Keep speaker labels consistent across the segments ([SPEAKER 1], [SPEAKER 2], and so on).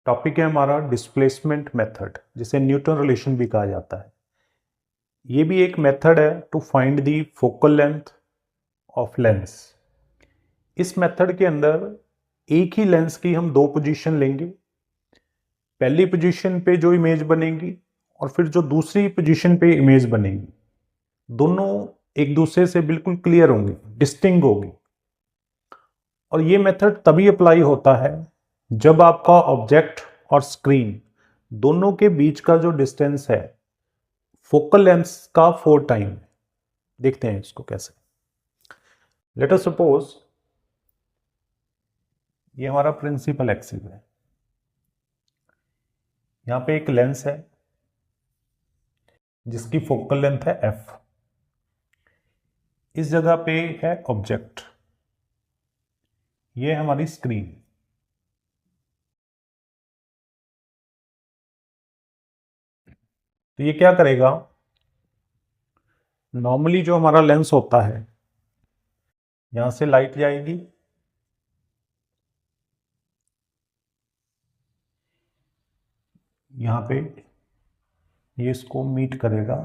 [SPEAKER 1] Topic है हमारा displacement method, जिसे न्यूटन रिलेशन भी कहा जाता है। ये भी एक मेथड है to find the focal length of lens. इस मेथड के अंदर एक ही लेंस की हम दो पोजीशन लेंगे। पहली पोजीशन पे जो इमेज बनेगी और फिर जो दूसरी पोजीशन पे इमेज बनेगी, दोनों एक दूसरे से बिल्कुल क्लियर होंगे, डिस्टिंक्ट होगी। और ये मेथड तभी अप्लाई होता है जब आपका ऑब्जेक्ट और स्क्रीन दोनों के बीच का जो डिस्टेंस है फोकल लेंथ का 4 टाइम। देखते हैं इसको कैसे। लेट अस सपोज ये हमारा प्रिंसिपल एक्सिस है, यहां पे एक लेंस है जिसकी फोकल लेंथ है f। इस जगह पे है ऑब्जेक्ट, ये हमारी स्क्रीन। तो ये क्या करेगा, नॉर्मली जो हमारा लेंस होता है, यहां से लाइट जाएगी, यहां पे ये इसको मीट करेगा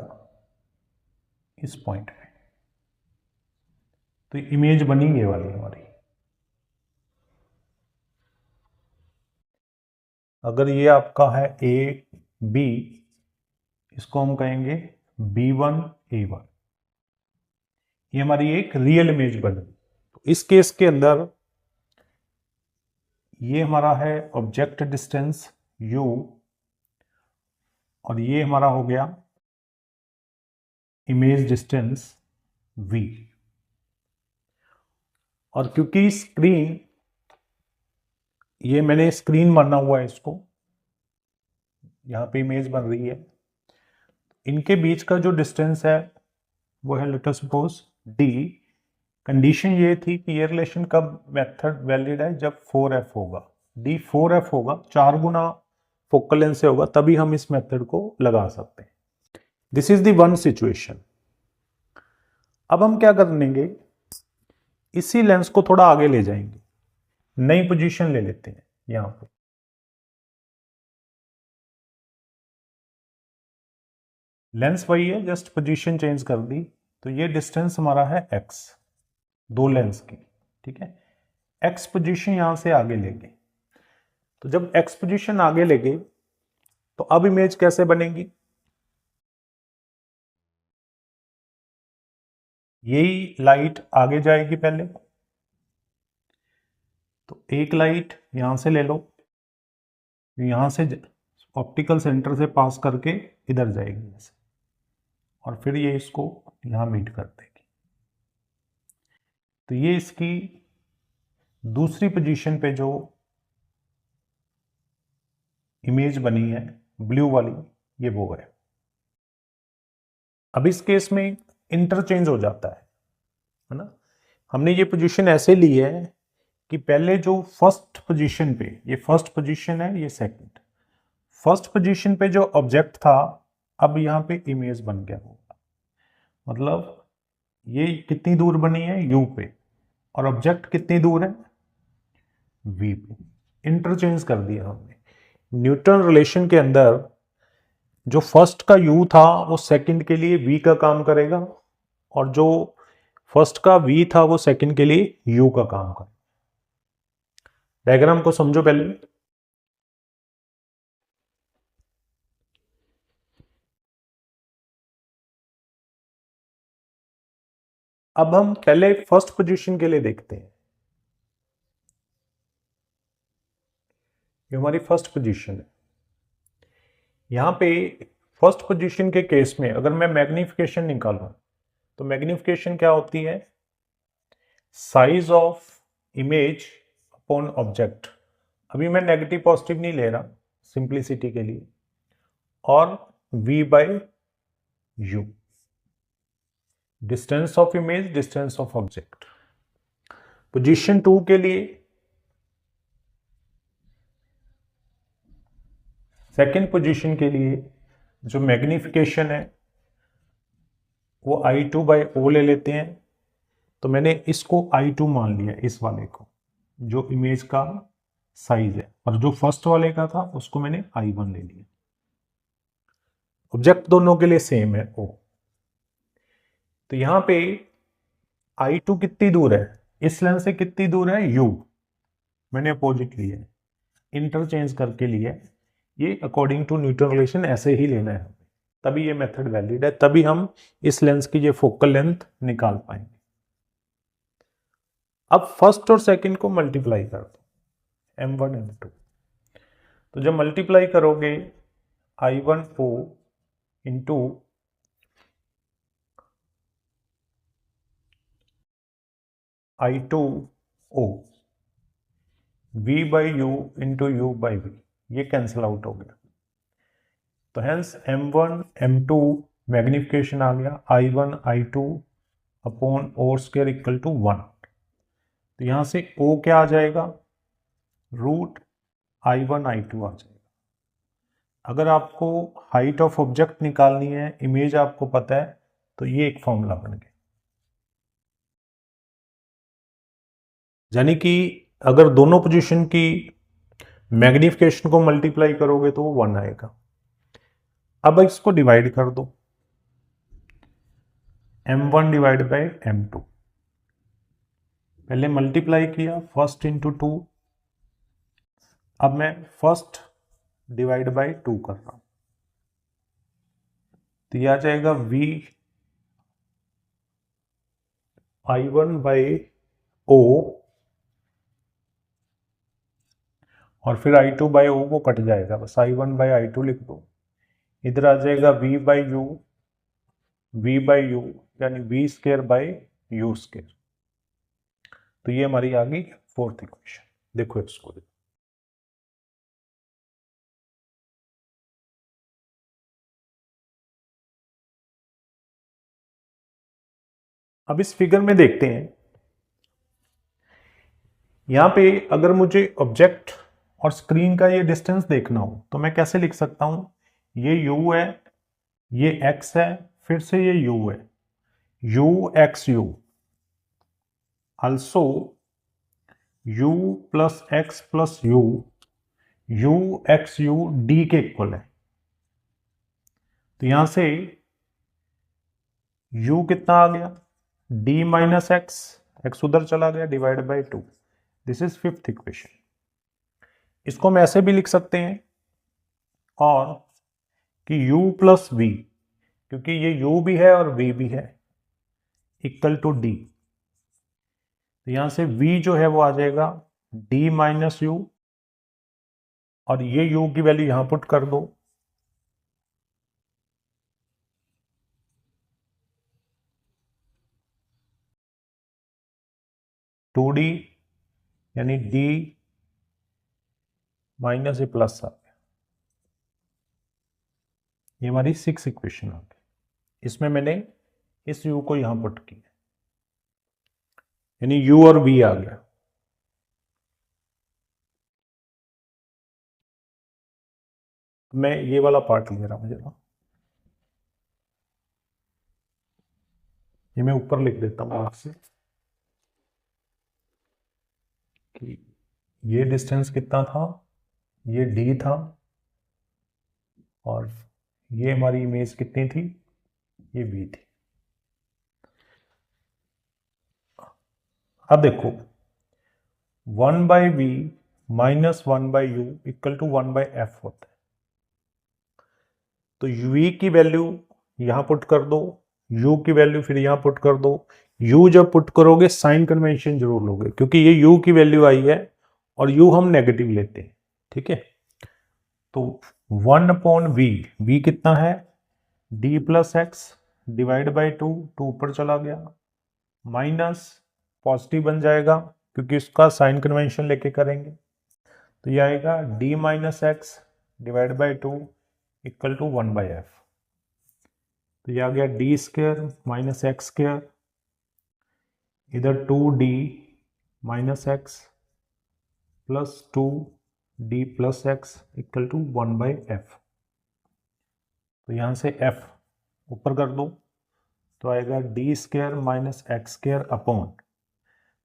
[SPEAKER 1] इस पॉइंट पे। तो इमेज बनी ये वाली हमारी। अगर ये आपका है ए बी, इसको हम कहेंगे B1 A1। ये हमारी एक रियल इमेज बनी। तो इस केस के अंदर ये हमारा है ऑब्जेक्ट डिस्टेंस U और ये हमारा हो गया इमेज डिस्टेंस V। और क्योंकि स्क्रीन, ये मैंने स्क्रीन माना हुआ है इसको, यहां पे इमेज बन रही है, इनके बीच का जो डिस्टेंस है वो है let us suppose D। Condition ये थी कि ये रिलेशन कब मेथड वैलिड है, जब 4f होगा, D 4f होगा, 4 गुना फोकल लेंथ से होगा, तभी हम इस मेथड को लगा सकते हैं। This is the one situation. अब हम क्या कर लेंगे, इसी लेंस को थोड़ा आगे ले जाएंगे, नई पोजीशन ले लेते हैं यहां पे। लेंस वही है, जस्ट पोजीशन चेंज कर दी। तो ये डिस्टेंस हमारा है x, दो लेंस की, ठीक है। x पोजीशन यहां से आगे लेंगे। तो जब x पोजीशन आगे लेंगे तो अब इमेज कैसे बनेगी, यही लाइट आगे जाएगी पहले। तो एक लाइट यहां से ले लो, यहां से ऑप्टिकल सेंटर से पास करके इधर जाएगी ऐसे, और फिर ये इसको यहां मीट कर देगी। तो ये इसकी दूसरी पोजीशन पे जो इमेज बनी है ब्लू वाली, ये वो है। अब इस केस में इंटरचेंज हो जाता है ना। हमने ये पोजीशन ऐसे ली है कि पहले जो फर्स्ट पोजीशन पे, ये फर्स्ट पोजीशन है, ये सेकंड। फर्स्ट पोजीशन पे जो ऑब्जेक्ट था, अब यहां पे इमेज बन गया होगा। मतलब ये कितनी दूर बनी है U पे, और ऑब्जेक्ट कितनी दूर है V पे। इंटरचेंज कर दिया हमने। न्यूटन रिलेशन के अंदर जो फर्स्ट का U था वो सेकंड के लिए V का काम करेगा, और जो फर्स्ट का V था वो सेकंड के लिए U का काम करेगा। डायग्राम को समझो पहले। अब हम पहले फर्स्ट पोजीशन के लिए देखते हैं। ये हमारी फर्स्ट पोजीशन है। यहां पे फर्स्ट पोजीशन के केस में अगर मैं मैग्निफिकेशन निकालूं, तो मैग्निफिकेशन क्या होती है, size of image upon object. अभी मैं नेगेटिव पॉजिटिव नहीं ले रहा सिंप्लिसिटी के लिए, और V by U, distance of image, distance of object. Position 2 के लिए, सेकेंड पोजीशन के लिए जो मैग्निफिकेशन है वो I2 बाय O ले लेते हैं। तो मैंने इसको I2 मान लिया, इस वाले को, जो इमेज का साइज है, और जो फर्स्ट वाले का था उसको मैंने I1 ले लिया। ऑब्जेक्ट दोनों के लिए सेम है O। तो यहां पे I2 कितनी दूर है, इस लेंस से कितनी दूर है U, मैंने अपोजिट लिया है, इंटरचेंज करके लिया है। ये अकॉर्डिंग टू न्यूटन रिलेशन ऐसे ही लेना है, तभी ये मेथड वैलिड है, तभी हम इस लेंस की ये फोकल लेंथ निकाल पाएंगे। अब फर्स्ट और सेकंड को मल्टीप्लाई कर दो, M1 M2। तो जब मल्टीप्लाई करोगे I1O into I2O, V by U into U by V, ये कैंसिल आउट हो गया। तो हेंस M1 M2 मैग्निफिकेशन आ गया, I1 I2 upon O square equal to 1। तो यहां से O क्या आ जाएगा, रूट I1 I2 आ जाएगा। अगर आपको हाइट ऑफ ऑब्जेक्ट निकालनी है, इमेज आपको पता है, तो ये एक फॉर्मूला बन गया। यानी कि अगर दोनों पोजीशन की मैग्निफिकेशन को मल्टीप्लाई करोगे तो वो 1 आएगा। अब इसको डिवाइड कर दो, M1 डिवाइड बाई M2। पहले मल्टीप्लाई किया, फर्स्ट इंटू 2, अब मैं फर्स्ट डिवाइड बाई 2 कर रहा हूं, तो यह आ जाएगा V I1 बाई O, और फिर I2 बाई O को कट जाएगा, बस I1 बाई I2 लिख दो। इधर आ जाएगा V बाई यू यानी V square by you square. तो ये हमारी आ गई फोर्थ इक्वेशन। देखो इसको देखो, अब इस फिगर में देखते हैं। यहां पे अगर मुझे ऑब्जेक्ट और स्क्रीन का ये डिस्टेंस देखना हो तो मैं कैसे लिख सकता हूं, ये u है, ये x है, फिर से ये u है, u x u, also u plus x plus u x u d के इक्वल है। तो यहां से u कितना आ गया, d माइनस x उधर चला गया, divide by 2। This is fifth equation. इसको हम ऐसे भी लिख सकते हैं और कि u प्लस v, क्योंकि ये u भी है और v भी है, इक्वल टू d। तो यहां से v जो है वो आ जाएगा d माइनस यू, और ये u की वैल्यू यहां पुट कर दो, टू डी यानी d माइनस ये प्लस आ गया। ये हमारी 6th इक्वेशन आ गई। इसमें मैंने इस u को यहां पुट किया, यानी u और v आ गया। मैं ये वाला पार्ट ले रहा हूं जरा, ये मैं ऊपर लिख देता हूं आपसे कि ये डिस्टेंस कितना था, ये d था, और ये हमारी इमेज कितनी थी, ये v थी। अब देखो 1 by V minus 1 by U equal to 1 by F होता है। तो v की वैल्यू यहां पुट कर दो, u की वैल्यू फिर यहां पुट कर दो। u जब पुट करोगे साइन कन्वेंशन जरूर लोगे, क्योंकि ये u की वैल्यू आई है और u हम नेगेटिव लेते हैं, ठीक है। तो 1 अपॉन v कितना है, d plus x divide by 2, 2 ऊपर चला गया, माइनस पॉजिटिव बन जाएगा क्योंकि इसका साइन कन्वेंशन लेके करेंगे। तो ये आएगा d minus X divide by 2 equal to 1 by F. तो ये आ गया D square minus X square, इधर 2d minus X plus 2d plus X equal to 1 by F. तो यहाँ से f ऊपर कर दो, तो आएगा D square minus X square upon,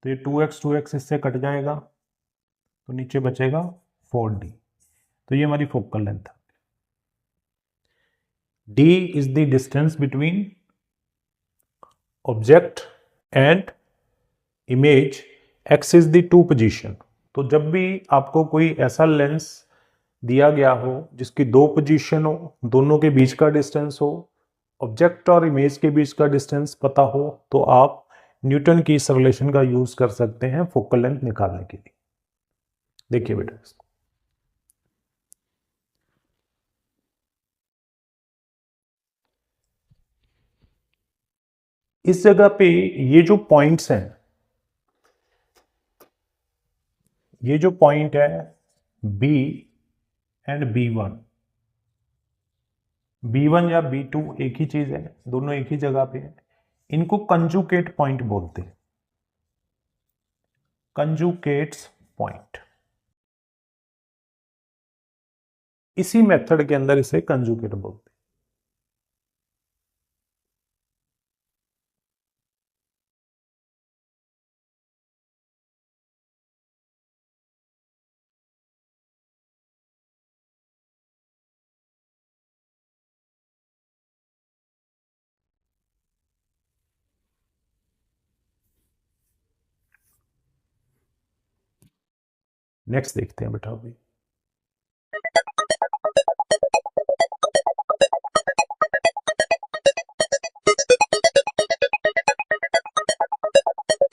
[SPEAKER 1] तो ये 2x इससे कट जाएगा, तो नीचे बचेगा 4D। तो ये हमारी फोकल लेंथ है। D is the distance between object and image, X is the two position. तो जब भी आपको कोई ऐसा लेंस दिया गया हो जिसकी दो पोजीशन हो, दोनों के बीच का डिस्टेंस हो, ऑब्जेक्ट और इमेज के बीच का डिस्टेंस पता हो, तो आप न्यूटन की इस रिलेशन का यूज कर सकते हैं फोकल लेंथ निकालने के लिए। देखिए बेटा इसको, इस जगह पे ये जो पॉइंट्स हैं, ये जो पॉइंट है B एंड B1 या B2 एक ही चीज है, दोनों एक ही जगह पे है। इनको कंजुकेट पॉइंट बोलते हैं, कंजुकेट्स पॉइंट। इसी मेथड के अंदर इसे कंजुकेट बोलते हैं। नेक्स्ट देखते हैं बेटा अभी।